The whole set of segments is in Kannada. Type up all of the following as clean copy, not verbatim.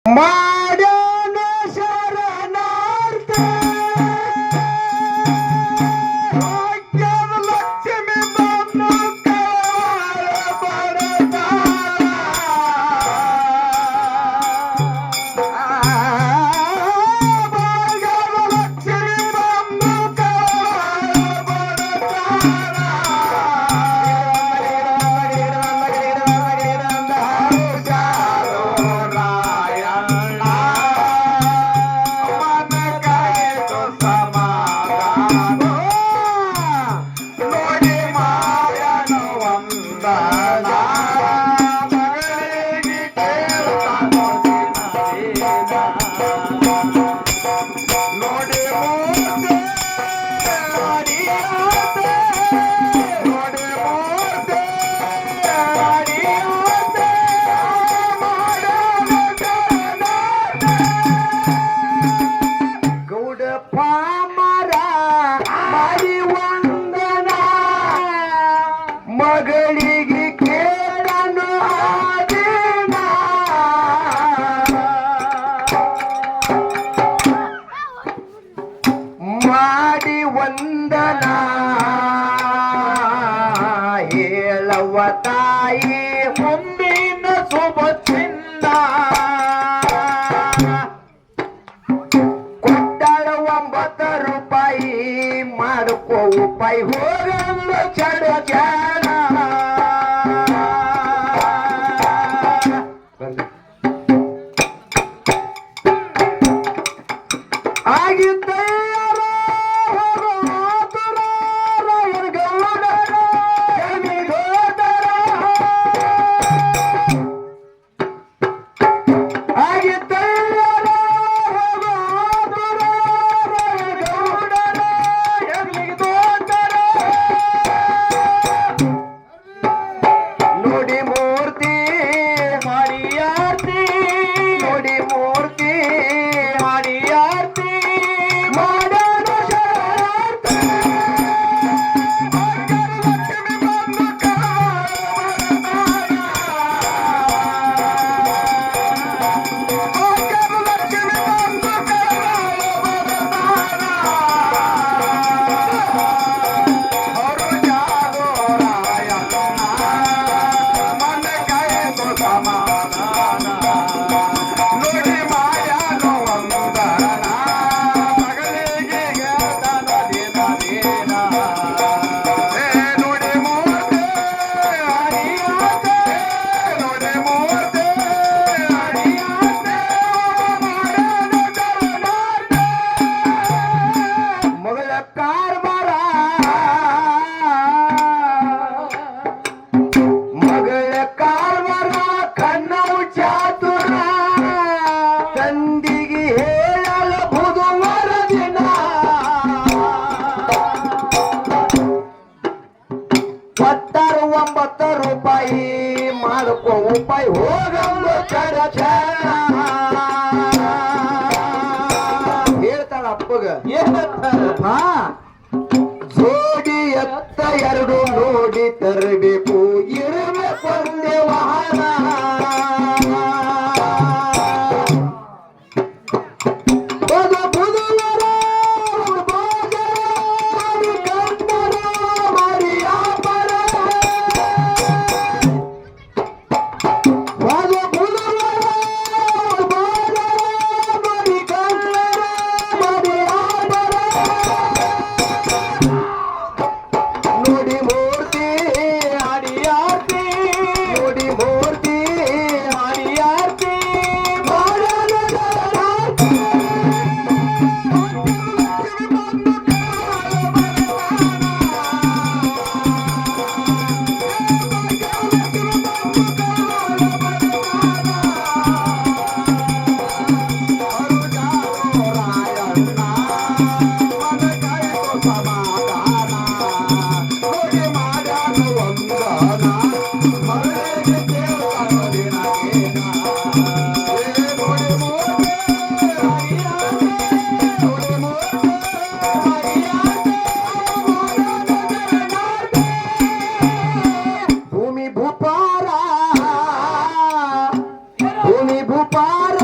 ಮಾಡ್ಯಾನ ಶರಣಾರ್ಥ ಭಾಗ್ಯದ ಲಕ್ಷ್ಮಿ ಬಂದು ಕೈವಾರ ಬಡದಾಳ. ಭಾಗ್ಯದ ಲಕ್ಷ್ಮಿ ಬಂದು ಕೈವಾರ ಬಡದಾಳ. ಮಗಳಿಗೆ ಕೇಳನು ಆದಿನ ಮಾಡಿ ವಂದನ ಹೇಳವ ತಾಯಿ ಮುಂದಿನ ಶುಭ ಚಿನ್ನ ಕೊಟ್ಟಳ 9 ರೂಪಾಯಿ ಮಾಡ್ಕೋ ಉಪಾಯಿ ಹೋಗಲ್ಲ ಚಡ ಜಾಣ ಕೊಟ್ಟರು 9 ರೂಪಾಯಿ ಮಾಡ್ಕೋ ಉಪಾಯಿ ಹೋಗಲ್ಲ ಚಡ ಜಾಣ ಹೇಳ್ತಾಳ ಅಪ್ಪಗ ಏನಂತ ಜೋಡಿ ಎತ್ತ 2 ನೋಡಿ ತರಬೇಕು ಇರಬೇಕು ಒಂದೇ ವಾಹನ ಭೂಮಿ ಭೂಪಾರ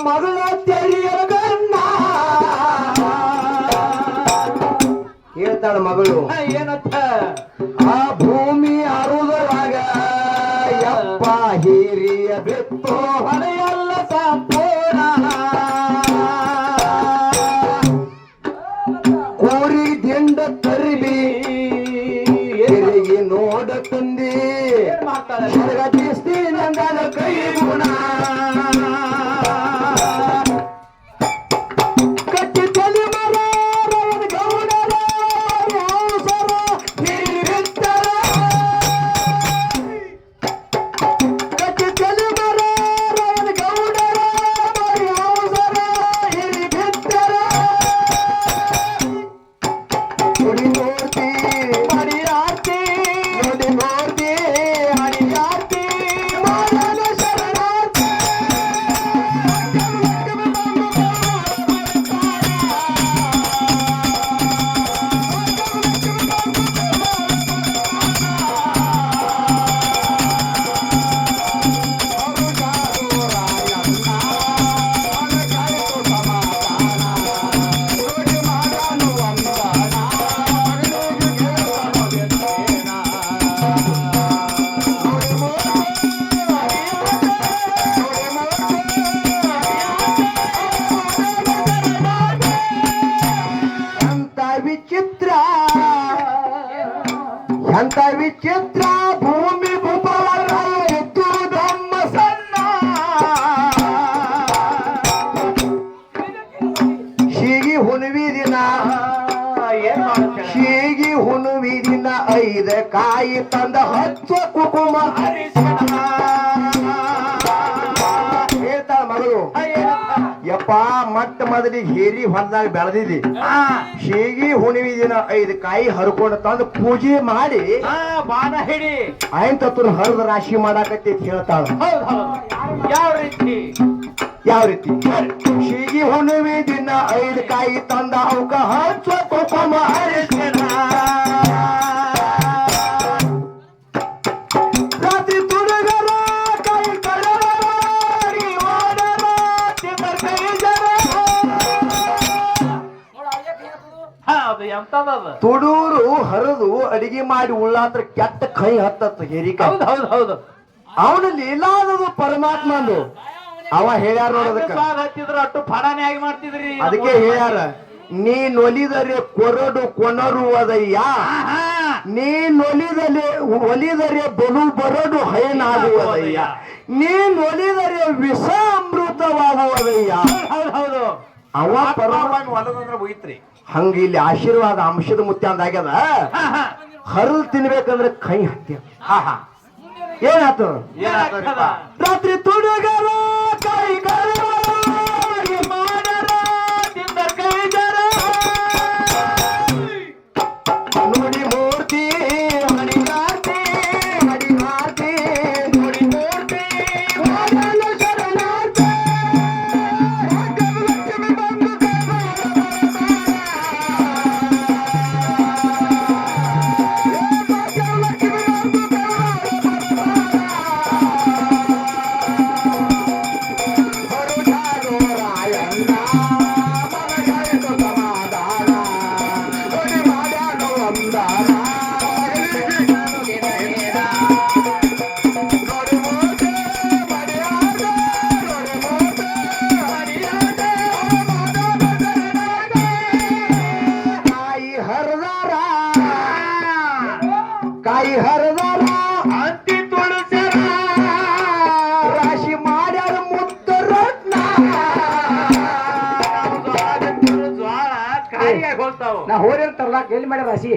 ಮಗಳ ತೆರೆಯಗಣ್ಣ ಹೇಳ್ತಾಳ ಮಗಳು ಏನಂತ ಆ ಭೂಮಿ ಅರುವುದರಾಗ ಯಪ್ಪ ಹಿರಿಯ ಬಿತ್ತು ಹೊಳೆಯಲ್ಲ ಸಂಪೂರ್ಣ ಕೋರಿ ದಿಂಡ ತರಿಬಿ ಎರಿಗೆ ನೋಡ ತಂದಿ ಜಗದೀಸ್ತೀನಂದನ ಕೈ ಗುಣ ಕಟ್ಟಿ ತಲೆ ಮರ ಗೌಡರ ಅವಸರ ಹಿರಿಬಿತ್ತರ ಕಟ್ಟಿ ತಲೆ ಮರ ಗೌಡರ ಅವಸರ ಹಿರಿಬಿತ್ತರ ನೋಡಿ ನೋಡ್ತಿ ಮಾಡಿ ಆರ್ತಿ ನೋಡಿ ನೋಡ್ತಿ ಹರಿ ಆರ್ತಿ ಮಾಡನ ಶರಣಾರ್ತಿ ಎಂತ ವಿಚಿತ್ರ ಭೂಮಿ ಭೂಪವರ ಎತ್ತು ದಮ್ಮ ಸಣ್ಣ ಹೀಗಿ ಹುಣ್ವಿ ದಿನ ಹೀಗಿ ಹುಣ್ವಿ ದಿನ 5 ಕಾಯಿ ತಂದ ಹಚ್ಚ ಕುಕುಮ ಅರಿಶಿಣ ಹೇಳ್ತಾಳ ಮಗಳು ಯಪ್ಪ ಮಟ್ಟ ಮೊದಲಿಗೆ ಹೇರಿ ಹೊಲದಾಗ ಬೆಳೆದಿದ್ದಿ ಹೀಗಿ ಹುಣ್ವಿ ದಿನ 5 ಕಾಯಿ ಹರ್ಕೊಂಡು ತಂದು ಪೂಜೆ ಮಾಡಿ ಬಾಣ ಹಿಡಿ ಆಯ್ತತ್ರ ಹರಿದ ರಾಶಿ ಮಾಡಾಕತ್ತಿ ಹೇಳ್ತಾಳ ಯಾವ ರೀತಿ ಯಾವ ರೀತಿ ಹೀಗಿ ಹುಣ್ವಿ ದಿನ 5 ಕಾಯಿ ತಂದ ಅವಕ ಹಚ್ಚ ಕುಕುಮ ಅರಿಶಿಣ ರಾತ್ರಿ ತುಡುಗರ ಕೈ ಕಡರ ಅದು ಎಂತದ ತುಡೂರು ಹರಿದು ಅಡಿಗೆ ಮಾಡಿ ಉಳ್ಳಾತ್ರ ಕೆಟ್ಟ ಕೈ ಹತ್ತತ್ತು ಹೇರಿಕ ಹೌದು ಹೌದು ಹೌದು ಅವನ ಲೀಲಾದದು ಪರಮಾತ್ಮಂದು ಅವ ಹೇಳ್ಯಾರ ನೋಡೋದಕ್ಕ ಹಚ್ಚಿದ್ರ ಅಟ್ಟು ಫಡಾನೆ ಆಗಿ ಮಾಡ್ತಿದ್ರಿ ಅದಕ್ಕೆ ಹೇಳ್ಯಾರ ನೀ ನೊಲಿದರೆ ಕೊರಡು ಕೊನರುವುದಯ್ಯ ನೀ ಒಲಿದರೆ ಬಲು ಬರಡು ಹೈನಾಗುವುದಯ್ಯ ನೀ ನೊಲಿದರೆ ವಿಷ ಅಮೃತವಾಗುವುದಯ್ಯ ಹೌದು ಹೌದು ಅವ ಪರಮಾತ್ಮ ಹೊಲದಂದ್ರ ಹೋಗಿತ್ರಿ ಹಂಗ ಇಲ್ಲಿ ಆಶೀರ್ವಾದ ಅಂಶದ ಮುತ್ಯ ಅಂದಾಗ್ಯದ ಹರಿದು ತಿನ್ಬೇಕಂದ್ರೆ ಕೈ ಹತ್ಯ ಏನಾಯ್ತು ರಾತ್ರಿ ತುಡುಗರ ಕೈ ನೋಡಿ ಮೂರ್ತಿ ಹರಿಗಾರ್ತಿ ಹರಿಗಾರ್ತಿ ನೋಡಿ ಮೂರ್ತಿ ಶರಣಾರ್ತಿ ಕಾಯಿ ಹರಿದಾರ ಅಂತಿ ತುಳಸ್ಯಾರ ರಾಶಿ ಮಾಡ್ಯಾರ ಮುತ್ತ ರತ್ನ ನಾ ಹೋರಿ ತರ್ಲಾಕ ಎಲ್ಲಿ ಮಾಡ್ಯಾರ ರಾಶಿ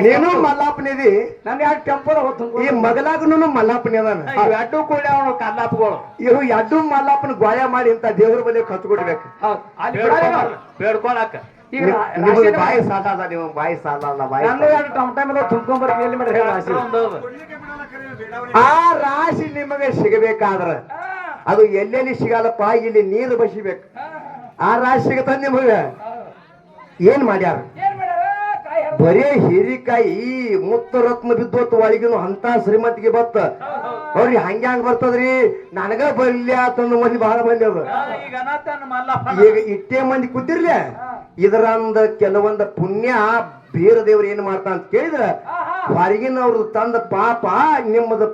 ನೀನು ಮಲ್ಲಾಪನಿದಿ ನನ್ ಯಾಕೆ ಟೆಂಪೋದ ಹೊತ್ತು ಈ ಮಗಲಾಗನು ಮಲ್ಲಾಪನಿ ಅದಾನ ಎಡ್ಡು ಕೂಡ ಅವನು ಕಲ್ಲಾಪಗಳು ಇವು ಎಡ್ಡು ಮಲ್ಲಾಪನ ಗೋಯ ಮಾಡಿ ಇಂತ ದೇವ್ರ ಬಳಿ ಕತ್ಕೊಡ್ಬೇಕು ಬೇಡ್ಕೊಳಕ ಈಗ ನಿಮಗೆ ಬಾಯಿ ಸಾಲ ನೀವು ಬಾಯಿ ಸಾಲ ಅಲ್ಲ ಬಾಯಿ ಟಮಟಮ ತುಂಬ್ಕೊಂಡ್ಬರ್ ಎಲ್ಲಿ ಮಾಡ್ರಿ ರಾಶಿ ಆ ರಾಶಿ ನಿಮಗೆ ಸಿಗಬೇಕಾದ್ರ ಅದು ಎಲ್ಲೆಲ್ಲಿ ಸಿಗಲ್ಲಪ್ಪ ಇಲ್ಲಿ ನೀರು ಬಸಿಬೇಕು ಆ ರಾಶಿ ಸಿಗತ್ತ ನಿಮಗೆ ಏನ್ ಮಾಡ್ಯಾರ ಬರೇ ಹೀರಿಕಾಯಿ ಮುತ್ತ ರತ್ನ ಬಿದ್ದೋತ್ ಒಳಗಿನ ಅಂತ ಶ್ರೀಮಂತಿಗೆ ಬತ್ತ ಅವ್ರಿ ಹಂಗ್ಯಾಂಗ ಬರ್ತದ್ರಿ ನನಗ ಬರ್ಲಿ ಅಂತಂದು ಮಂದಿ ಬಹಳ ಮಂದಿ ಅದ ಈಗ ಅನಾಥನ ಮಲ್ಲಪ್ಪ ಈಗ ಇಟ್ಟೇ ಮಂದಿ ಕೂತಿರ್ಲಿ ಇದರಂದ ಕೆಲವೊಂದ ಪುಣ್ಯ ಬೇರೆ ದೇವ್ರ ಏನ್ ಮಾಡ್ತಾ ಅಂತ ಕೇಳಿದ್ರ ಹೊರಗಿನವ್ರದ್ದು ತಂದ ಪಾಪ ನಿಮ್ಮದ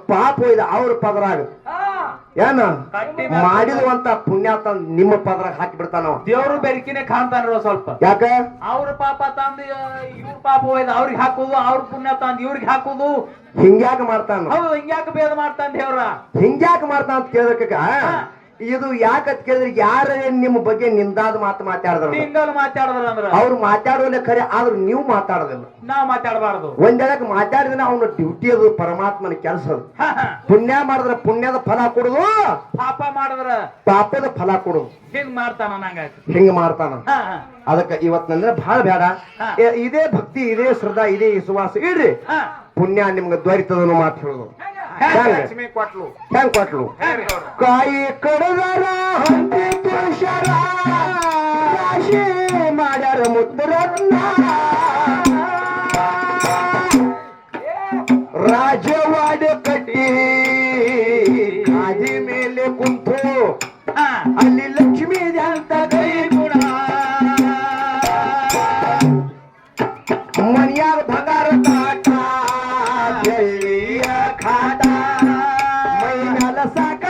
ಪಾಪ ಒಯ್ದ ಅವ್ರ ಪದರಾಗ ಏನ ಮಾಡಿರುವಂತ ಪುಣ್ಯ ತಂದ್ ನಿಮ್ಮ ಪದರಾಗ ಹಾಕಿ ಬಿಡ್ತಾನ ದೇವ್ರು ಬೆರಕಿನೇ ಕಾಣ್ತಾನ ಸ್ವಲ್ಪ ಯಾಕ ಅವ್ರ ಪಾಪ ತಂದು ಇವ್ರ ಪಾಪ ಒಯ್ದ ಅವ್ರಿಗೆ ಹಾಕುದು ಅವ್ರ ಪುಣ್ಯ ತಂದು ಇವ್ರಿಗೆ ಹಾಕುದು ಹಿಂಗ್ಯಾಕ ಮಾಡ್ತಾನ ಹೌದು ಹಿಂಗ್ಯಾಕ ಭೇದ ಮಾಡ್ತಾನ ದೇವ್ರ ಹಿಂಗ್ಯಾಕ ಮಾಡ್ತಾನ ಅಂತ ಕೇಳಕ ಇದು ಯಾಕಂತ ಕೇಳಿದ್ರೆ ಯಾರ ನಿಮ್ಮ ಬಗ್ಗೆ ನಿಂದಾದ ಮಾತು ಮಾತಾಡಿದ್ರು ಹಿಂಗಲ್ ಮಾತಾಡಿದ್ರ ಅಂದ್ರ ಅವ್ರು ಮಾತಾಡೋಲ್ಲ ಖರೆ ಆದ್ರೂ ನೀವು ಮಾತಾಡೋದಿಲ್ಲ ನಾವ್ ಮಾತಾಡಬಾರ್ದು ಒಂದೆಳಕ್ ಮಾತಾಡಿದ್ರೆ ಅವನ ಡ್ಯೂಟಿ ಅದು ಪರಮಾತ್ಮನ ಕೆಲಸ ಅದು ಪುಣ್ಯ ಮಾಡಿದ್ರೆ ಪುಣ್ಯದ ಫಲ ಕೊಡುದು ಪಾಪ ಮಾಡಿದ್ರ ಪಾಪದ ಫಲ ಕೊಡುದು ಹಿಂಗ್ ಮಾಡ್ತಾನ ನಂಗಾಯ್ತು ಹಿಂಗ ಮಾಡ್ತಾನ ಅದಕ್ಕ ಇವತ್ತಿನಂದ್ರೆ ಬಹಳ ಬೇಡ ಇದೇ ಭಕ್ತಿ ಇದೇ ಶ್ರದ್ಧಾ ಇದೇ ವಿಶ್ವಾಸ ಇಡ್ರಿ ಪುಣ್ಯ ನಿಮ್ಗೆ ದೊರಿತದನು ಮಾತು ಹೇಳುದು ಲಕ್ಷ್ಮಿ ಕೊಟ್ಲು ಹೆಂಗ್ ಕೊಟ್ಲು ಕಾಯಿ ಕಡದರ ಹಂತಿ ತುಷಾರ ರಾಶಿ ಮಾಡ್ಯಾರ ಮುತ್ತರತ್ನ ರಾಜವಾಡ ಕಟ್ಟಿ ಕಾಜಿ ಮೇಲೆ ಕುಂತು ಅಲ್ಲಿ ಲಕ್ಷ್ಮೀ ಅಂತ ಕೈ ಗುಣ ಮನಿಯಾಗ ಬಂಗಾರ ಕಾಟ ಬೆಳ್ಳಿಯ ಖಾಟ ಮೈ ಮ್ಯಾಲ ಸಾಕ